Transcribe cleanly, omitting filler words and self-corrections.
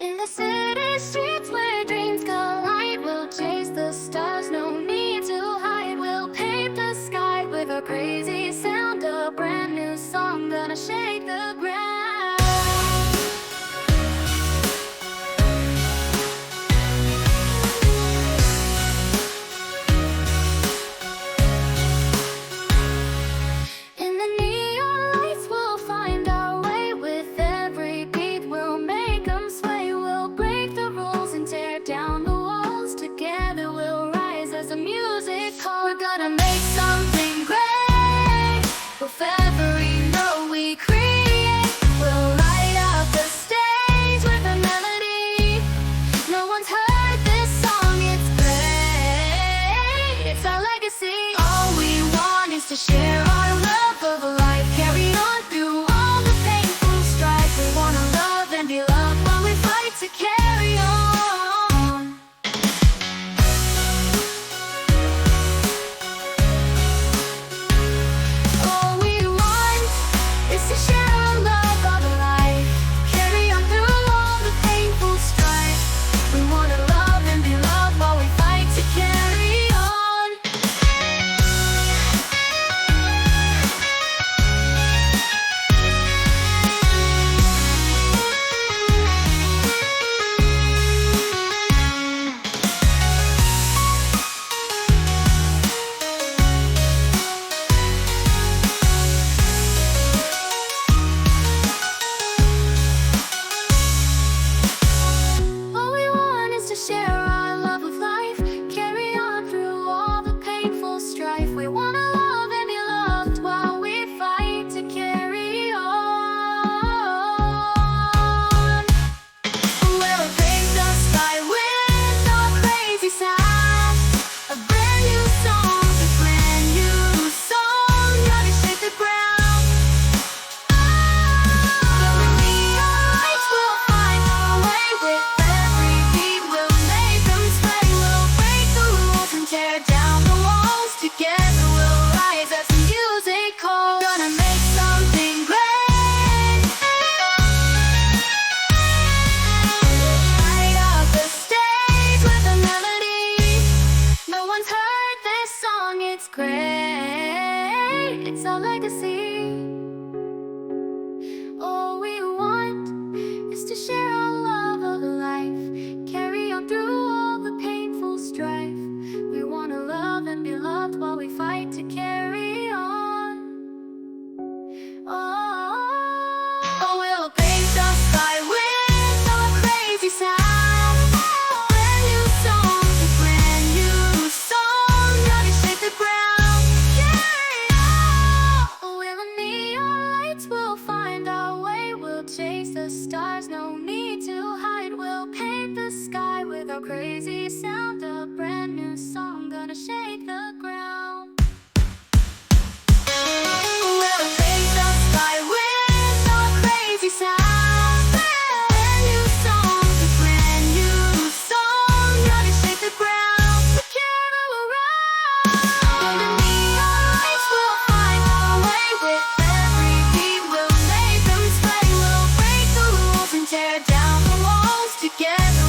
In the city streets where dreams collide, we'll chase the stars, no need to hide. We'll paint the sky with a crazy sound, a brand new song gonna shake the ground. In the neon lights we'll find our way. With every beat we'll make them sway. We'll break the rules and tear down the walls. Together we'll rise as a music hall. We're gonna make something great. With every note we create, we'll light up the stage with a melody. No one's heard this song, it's great. It's our legacy. All we want is to share our love of life. Carry on through all the painful strife. We wanna love and be loved while we fight to carry on. All we want is to share our love of life. Carry on through all the painful strife. We wanna love and be loved while we fight to carry on. All we want is to share our love of life. Carry on through all the painful strife. We wanna love and be loved while we fight to carry on. We'll paint the sky with a crazy sound, a brand new song, a brand new song, gonna shake the ground. When the neon lights will find our way. With every beat we'll make them sway. We'll break the rules and tear down the walls. Together we'll rise as music calls. Gonna make something great. Light up the stage with a melody. No one's heard this song, it's great. It's our legacy. All we want is to share our love of life. Carry on through all the painful strife. We wanna love and be loved while we fight to carry on. Oh, we'll paint the sky with a crazy sound. Brand new song, a brand new song, gonna shake the ground. Carry on. When the neon lights will find our way. We'll chase the stars, no need to hide. We'll paint the sky with our crazy sound, a brand new song, gonna shake the ground. We'll paint the sky with a crazy sound. Brand new song, a brand new song, gonna shake the ground. Together we'll rise. And the neon lights will find our way. With every beat we'll make them sway. We'll break the rules and tear down the walls. Together